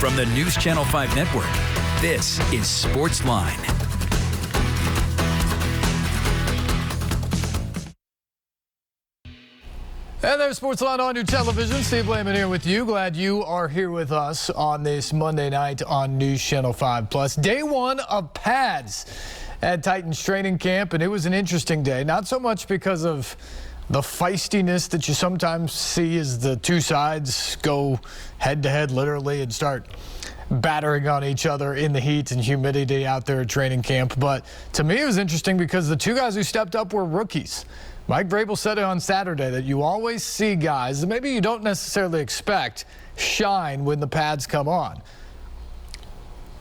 From the News Channel 5 Network, this is SportsLine. And there's SportsLine on your television. Steve Layman here with you. Glad you are here with us on this Monday night on News Channel 5 Plus. Day one of pads at Titans training camp, and it was an interesting day. Not so much because of the feistiness that you sometimes see as the two sides go head-to-head literally and start battering on each other in the heat and humidity out there at training camp. But to me, it was interesting because the two guys who stepped up were rookies. Mike Vrabel said it on Saturday that you always see guys that maybe you don't necessarily expect shine when the pads come on.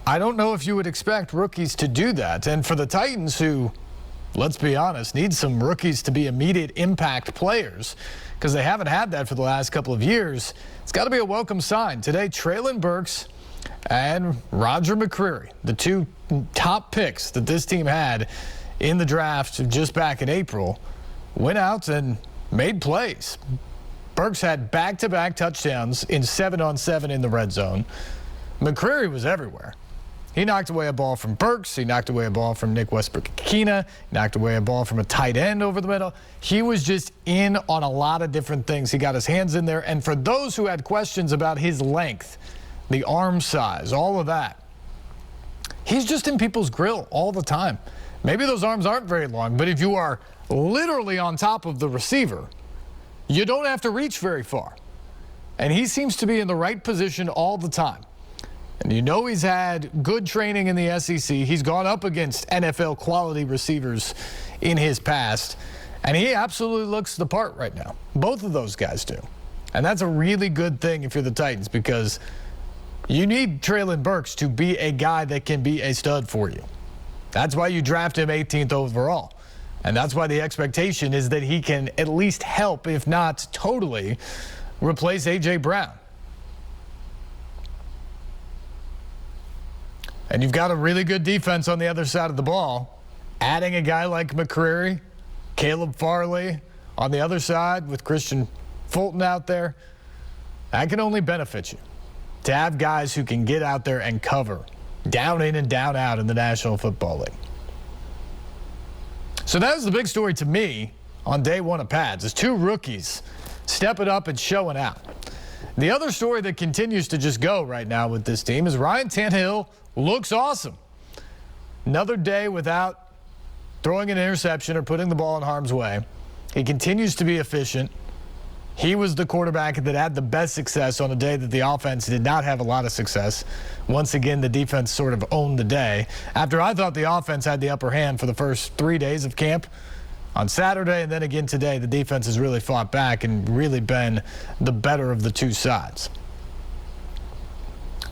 I don't know if you would expect rookies to do that. And for the Titans, who, let's be honest, need some rookies to be immediate impact players because they haven't had that for the last couple of years, it's got to be a welcome sign. Today, Traelin Burks and Roger Mccreery, the two top picks that this team had in the draft just back in April, went out and made plays. Burks had back-to-back touchdowns in 7-on-7 in the red zone. Mccreery was everywhere. He knocked away a ball from Burks. He knocked away a ball from Nick Westbrook-Akina. He knocked away a ball from a tight end over the middle. He was just in on a lot of different things. He got his hands in there. And for those who had questions about his length, the arm size, all of that, he's just in people's grill all the time. Maybe those arms aren't very long, but if you are literally on top of the receiver, you don't have to reach very far. And he seems to be in the right position all the time. And you know he's had good training in the SEC. He's gone up against NFL quality receivers in his past. And he absolutely looks the part right now. Both of those guys do. And that's a really good thing if you're the Titans because you need Traelin Burks to be a guy that can be a stud for you. That's why you draft him 18th overall. And that's why the expectation is that he can at least help, if not totally, replace A.J. Brown. And you've got a really good defense on the other side of the ball. Adding a guy like Mccreery, Caleb Farley on the other side with Christian Fulton out there, that can only benefit you. To have guys who can get out there and cover down in and down out in the National Football League. So that was the big story to me on day one of pads, is two rookies stepping up and showing out. The other story that continues to just go right now with this team is Ryan Tannehill looks awesome. Another day without throwing an interception or putting the ball in harm's way. He continues to be efficient. He was the quarterback that had the best success on a day that the offense did not have a lot of success. Once again, the defense sort of owned the day. After I thought the offense had the upper hand for the first 3 days of camp, on Saturday and then again today, the defense has really fought back and really been the better of the two sides.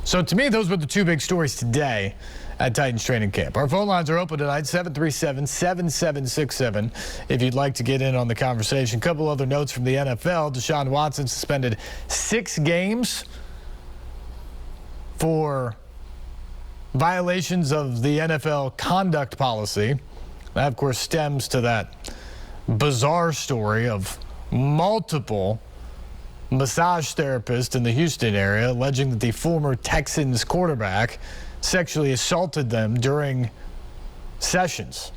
So to me, those were the two big stories today at Titans training camp. Our phone lines are open tonight, 737-7767, if you'd like to get in on the conversation. A couple other notes from the NFL. Deshaun Watson suspended 6 games for violations of the NFL conduct policy. That, of course, stems to that bizarre story of multiple massage therapists in the Houston area alleging that the former Texans quarterback sexually assaulted them during sessions.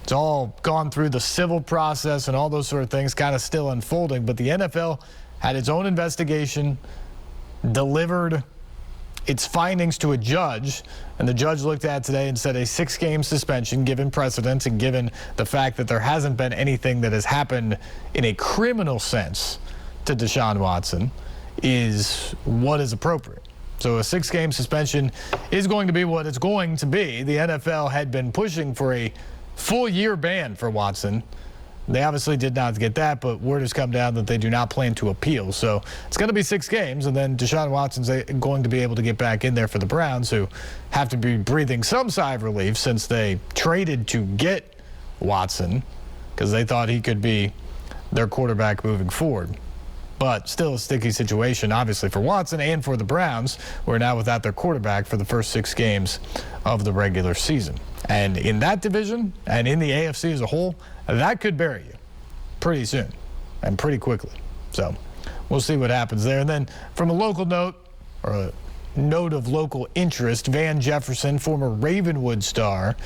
It's all gone through the civil process and all those sort of things, kind of still unfolding. But the NFL had its own investigation, delivered its findings to a judge, and the judge looked at it today and said a 6-game suspension, given precedence and given the fact that there hasn't been anything that has happened in a criminal sense to Deshaun Watson, is what is appropriate. So a 6-game suspension is going to be what it's going to be. The NFL had been pushing for a full-year ban for Watson. They obviously did not get that, but word has come down that they do not plan to appeal. So it's going to be 6 games, and then Deshaun Watson's going to be able to get back in there for the Browns, who have to be breathing some sigh of relief since they traded to get Watson because they thought he could be their quarterback moving forward. But still a sticky situation, obviously, for Watson and for the Browns, who are now without their quarterback for the first 6 games of the regular season. And in that division and in the AFC as a whole, that could bury you pretty soon and pretty quickly. So we'll see what happens there. And then from a local note, or a note of local interest. Van Jefferson, former Ravenwood star,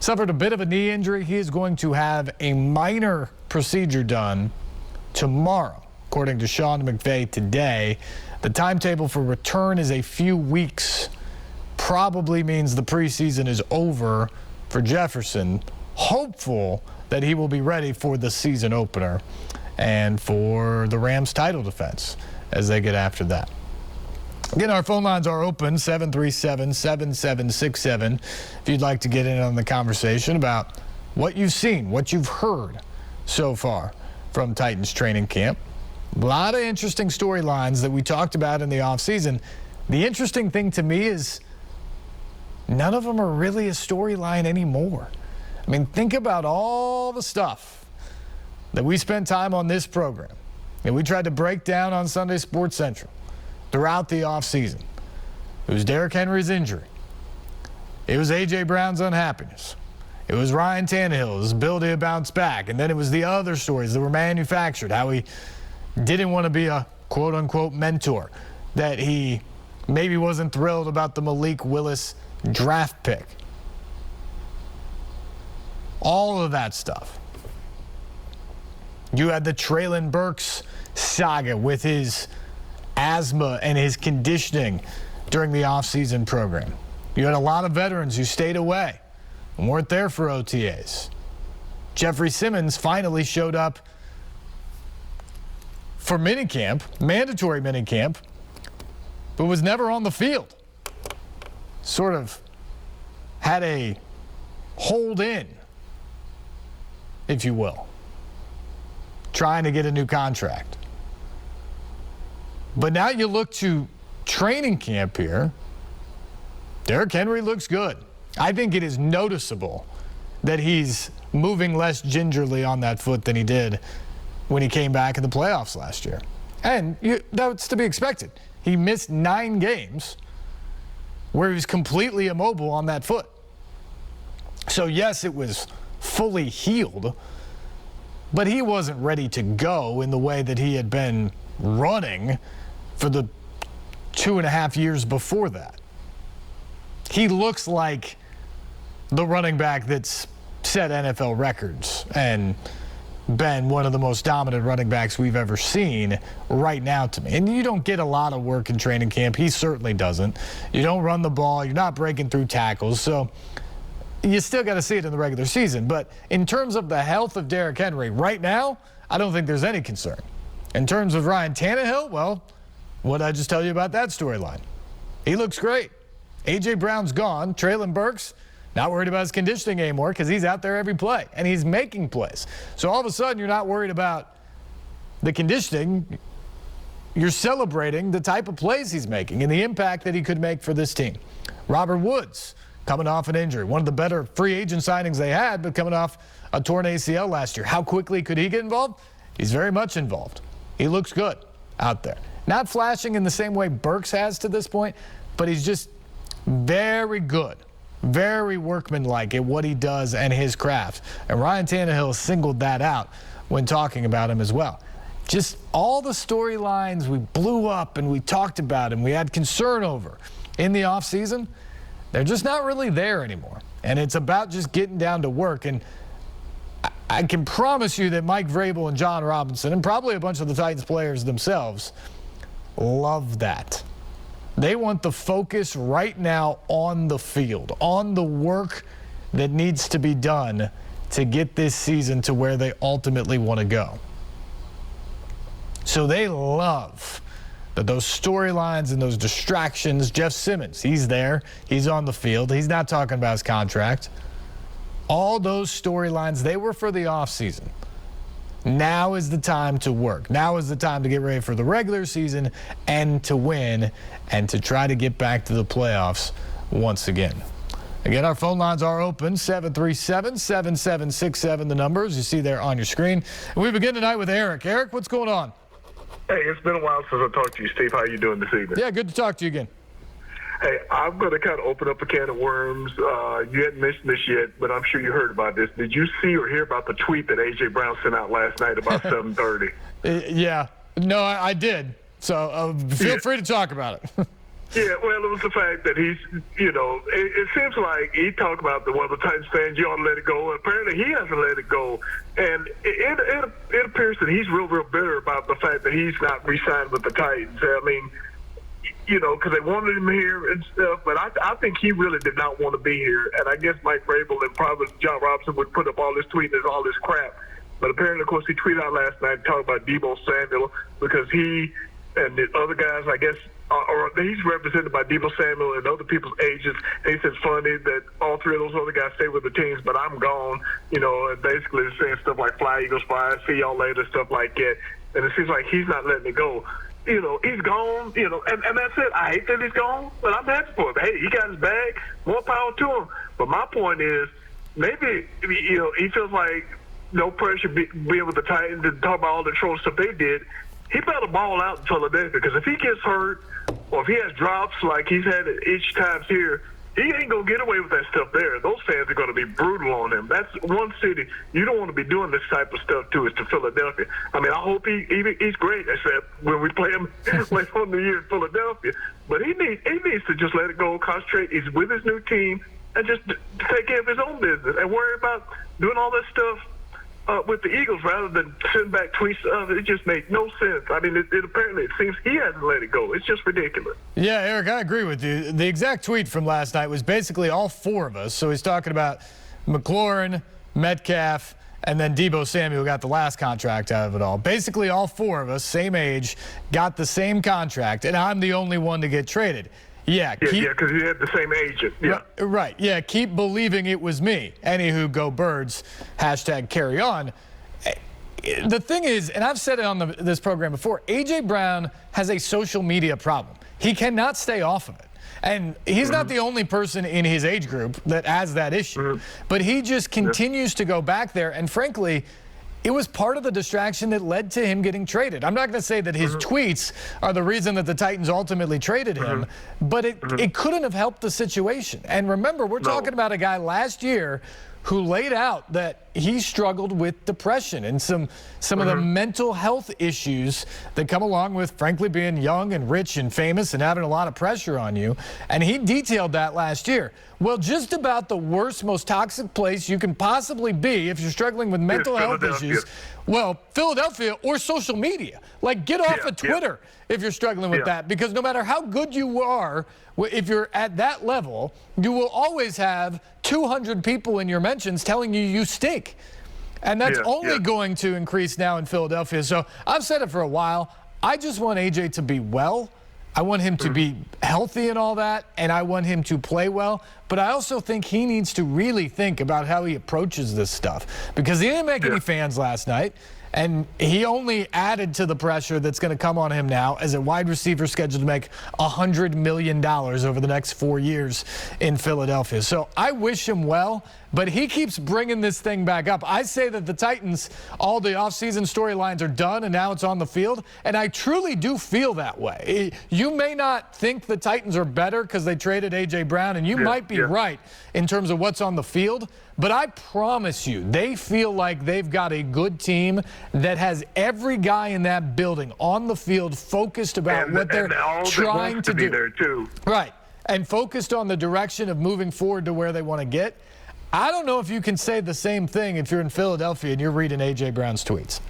suffered a bit of a knee injury. He is going to have a minor procedure done tomorrow, according to Sean McVay today. The timetable for return is a few weeks. Probably means the preseason is over for Jefferson. Hopeful that he will be ready for the season opener and for the Rams title defense as they get after that. Again, our phone lines are open, 737-7767. If you'd like to get in on the conversation about what you've seen, what you've heard so far from Titans training camp. A lot of interesting storylines that we talked about in the offseason. The interesting thing to me is none of them are really a storyline anymore. I mean, think about all the stuff that we spent time on this program and we tried to break down on Sunday Sports Central throughout the offseason. It was Derrick Henry's injury. It was A.J. Brown's unhappiness. It was Ryan Tannehill's ability to bounce back. And then it was the other stories that were manufactured, how he didn't want to be a quote-unquote mentor, that he maybe wasn't thrilled about the Malik Willis draft pick. All of that stuff. You had the Traelin Burks saga with his asthma and his conditioning during the offseason program. You had a lot of veterans who stayed away and weren't there for OTAs. Jeffrey Simmons finally showed up for minicamp, mandatory minicamp, but was never on the field. Sort of had a hold in, if you will, trying to get a new contract. But now you look to training camp here. Derrick Henry looks good. I think it is noticeable that he's moving less gingerly on that foot than he did when he came back in the playoffs last year. And that's to be expected. He missed 9 games where he was completely immobile on that foot. So yes, it was fully healed, but he wasn't ready to go in the way that he had been running for the 2.5 years before that. He looks like the running back that's set NFL records and been one of the most dominant running backs we've ever seen right now to me. And you don't get a lot of work in training camp. He certainly doesn't. You don't run the ball. You're not breaking through tackles. So you still got to see it in the regular season. But in terms of the health of Derrick Henry right now, I don't think there's any concern. In terms of Ryan Tannehill, well, what did I just tell you about that storyline? He looks great. A.J. Brown's gone. Traelin Burks, not worried about his conditioning anymore because he's out there every play, and he's making plays. So all of a sudden, you're not worried about the conditioning. You're celebrating the type of plays he's making and the impact that he could make for this team. Robert Woods, coming off an injury. One of the better free agent signings they had, but coming off a torn ACL last year. How quickly could he get involved? He's very much involved. He looks good out there. Not flashing in the same way Burks has to this point, but he's just very good, very workmanlike at what he does and his craft. And Ryan Tannehill singled that out when talking about him as well. Just all the storylines we blew up and we talked about and we had concern over in the offseason, they're just not really there anymore. And it's about just getting down to work. And I can promise you that Mike Vrabel and John Robinson, and probably a bunch of the Titans players themselves, love that. They want the focus right now on the field, on the work that needs to be done to get this season to where they ultimately want to go. So they love that those storylines and those distractions. Jeff Simmons, he's there. He's on the field. He's not talking about his contract. All those storylines, they were for the offseason. Now is the time to work. Now is the time to get ready for the regular season and to win and to try to get back to the playoffs once again. Again, our phone lines are open, 737-7767, the numbers you see there on your screen. And we begin tonight with Eric. Eric, what's going on? Hey, it's been a while since I talked to you, Steve. How are you doing this evening? Yeah, good to talk to you again. Hey, I'm going to kind of open up a can of worms. You hadn't mentioned this yet, but I'm sure you heard about this. Did you see or hear about the tweet that A.J. Brown sent out last night about 7:30? Yeah. No, I did. So feel free to talk about it. Yeah, well, it was the fact that he's, it seems like he talked about the Titans fans, you ought to let it go. Apparently, he hasn't let it go. And it appears that he's real bitter about the fact that he's not re-signed with the Titans. I mean, because they wanted him here and stuff, but I think he really did not want to be here. And I guess Mike Vrabel and probably John Robinson would put up all this tweet and all this crap. But apparently, of course, he tweeted out last night talking about Deebo Samuel because he and the other guys, I guess, or he's represented by Deebo Samuel and other people's agents. He said it's funny that all three of those other guys stay with the teams, but I'm gone, and basically saying stuff like fly, Eagles fly, see y'all later, stuff like that. And it seems like he's not letting it go. He's gone, and that's it. I hate that he's gone, but I'm happy for him. Hey, he got his bag, more power to him. But my point is, maybe, he feels like no pressure being with the Titans and talk about all the troll stuff they did. He better ball out in Philadelphia because if he gets hurt or if he has drops like he's had each times here, he ain't going to get away with that stuff there. Those fans are going to be brutal on him. That's one city you don't want to be doing this type of stuff to is to Philadelphia. I mean, I hope he's great, except when we play him later on in the year in Philadelphia. But he needs to just let it go, concentrate. He's with his new team and just take care of his own business and worry about doing all that stuff with the Eagles rather than send back tweets. It just makes no sense. I mean, it seems he hasn't let it go. It's just ridiculous. Yeah, Eric, I agree with you. The exact tweet from last night was basically all four of us. So he's talking about McLaurin, Metcalf, and then Deebo Samuel got the last contract out of it all. Basically, all four of us, same age, got the same contract, and I'm the only one to get traded. Yeah, because he had the same agent. Yeah. Right. Yeah, keep believing it was me. Anywho, go Birds. # carry on. The thing is, and I've said it on this program before, A.J. Brown has a social media problem. He cannot stay off of it. And he's not the only person in his age group that has that issue. But he just continues to go back there. And frankly, it was part of the distraction that led to him getting traded. I'm not going to say that his tweets are the reason that the Titans ultimately traded him, but it couldn't have helped the situation. And remember, we're talking about a guy last year who laid out that he struggled with depression and some of the mental health issues that come along with, frankly, being young and rich and famous and having a lot of pressure on you. And he detailed that last year. Well, just about the worst, most toxic place you can possibly be if you're struggling with mental health issues. Well, Philadelphia or social media. Like, get off of Twitter if you're struggling with that, because no matter how good you are, if you're at that level, you will always have 200 people in your mentions telling you stink. And that's only going to increase now in Philadelphia. So I've said it for a while. I just want AJ to be well. I want him to be healthy and all that, and I want him to play well. But I also think he needs to really think about how he approaches this stuff, because he didn't make any fans last night, and he only added to the pressure that's going to come on him now as a wide receiver scheduled to make $100 million over the next 4 years in Philadelphia. So I wish him well, but he keeps bringing this thing back up. I say that the Titans, all the offseason storylines are done, and now it's on the field, and I truly do feel that way. You may not think the Titans are better because they traded A.J. Brown, and you might be right in terms of what's on the field, but I promise you, they feel like they've got a good team that has every guy in that building on the field focused about what they're trying to do. There too. Right, and focused on the direction of moving forward to where they want to get. I don't know if you can say the same thing if you're in Philadelphia and you're reading A.J. Brown's tweets.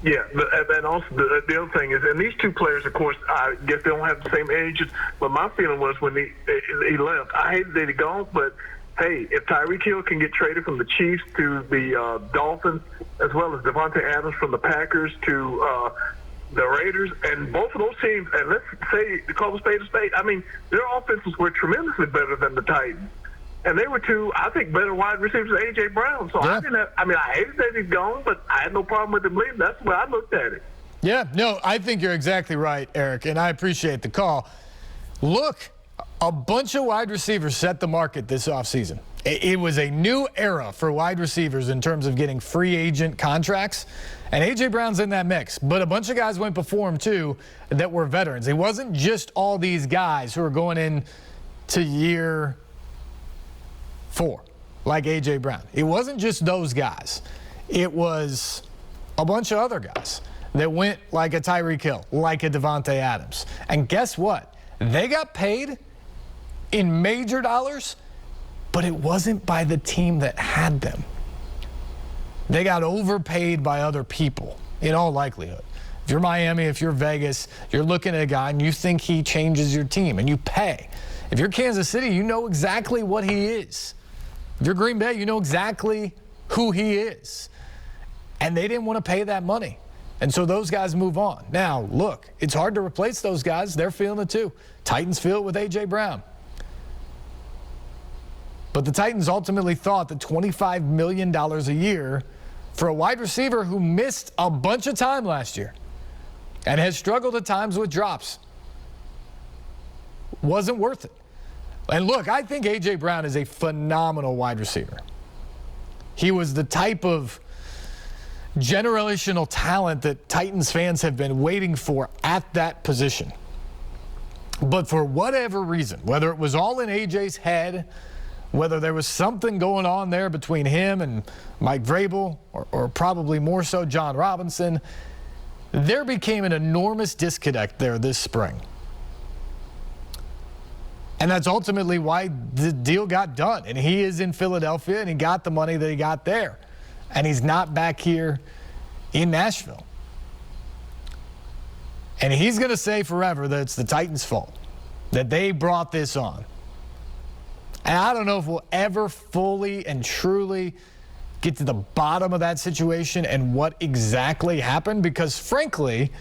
Yeah, and also the other thing is, and these two players, of course, I guess they don't have the same ages, but my feeling was when he left, I hated that he gone, but hey, if Tyreek Hill can get traded from the Chiefs to the Dolphins, as well as Devontae Adams from the Packers to the Raiders, and both of those teams, and let's say, call a spade, I mean, their offenses were tremendously better than the Titans. And they were two, I think, better wide receivers than A.J. Brown. So I hated that he's gone, but I had no problem with him leaving. That's the way I looked at it. Yeah, no, I think you're exactly right, Eric, and I appreciate the call. Look, a bunch of wide receivers set the market this offseason. It was a new era for wide receivers in terms of getting free agent contracts, and A.J. Brown's in that mix. But a bunch of guys went before him, too, that were veterans. It wasn't just all these guys who were going in to year 4, like A.J. Brown. It wasn't just those guys. It was a bunch of other guys that went like a Tyreek Hill, like a Devontae Adams. And guess what? They got paid in major dollars, but it wasn't by the team that had them. They got overpaid by other people, in all likelihood. If you're Miami, if you're Vegas, you're looking at a guy and you think he changes your team and you pay. If you're Kansas City, you know exactly what he is. If you're Green Bay, you know exactly who he is. And they didn't want to pay that money. And so those guys move on. Now, look, it's hard to replace those guys. They're feeling it too. Titans feel it with A.J. Brown. But the Titans ultimately thought that $25 million a year for a wide receiver who missed a bunch of time last year and has struggled at times with drops wasn't worth it. And look, I think A.J. Brown is a phenomenal wide receiver. He was the type of generational talent that Titans fans have been waiting for at that position. But for whatever reason, whether it was all in A.J.'s head, whether there was something going on there between him and Mike Vrabel, or probably more so John Robinson, there became an enormous disconnect there this spring. And that's ultimately why the deal got done. And he is in Philadelphia, and he got the money that he got there. And he's not back here in Nashville. And he's going to say forever that it's the Titans' fault, that they brought this on. And I don't know if we'll ever fully and truly get to the bottom of that situation and what exactly happened, because frankly,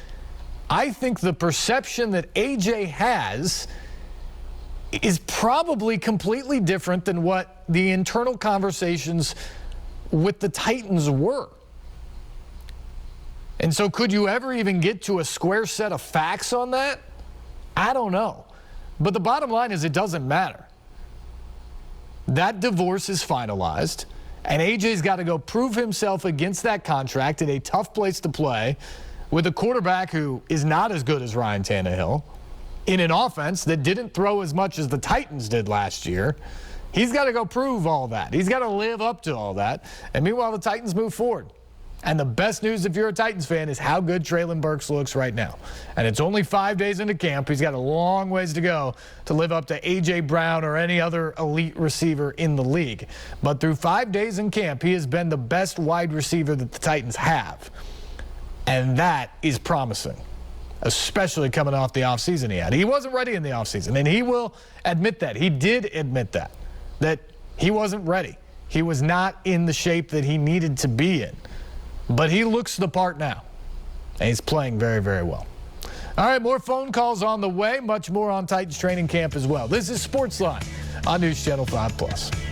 I think the perception that A.J. has is probably completely different than what the internal conversations with the Titans were. And so could you ever even get to a square set of facts on that? I don't know. But the bottom line is it doesn't matter. That divorce is finalized, and AJ's got to go prove himself against that contract in a tough place to play with a quarterback who is not as good as Ryan Tannehill in an offense that didn't throw as much as the Titans did last year. He's got to go prove all that. He's got to live up to all that. And meanwhile, the Titans move forward. And the best news if you're a Titans fan is how good Traelin Burks looks right now. And it's only 5 days into camp. He's got a long ways to go to live up to A.J. Brown or any other elite receiver in the league. But through 5 days in camp, he has been the best wide receiver that the Titans have. And that is promising, especially coming off the offseason he had. He wasn't ready in the offseason, and he will admit that. He did admit that he wasn't ready. He was not in the shape that he needed to be in. But he looks the part now, and he's playing very, very well. All right, more phone calls on the way. Much more on Titans training camp as well. This is SportsLine on News Channel 5+.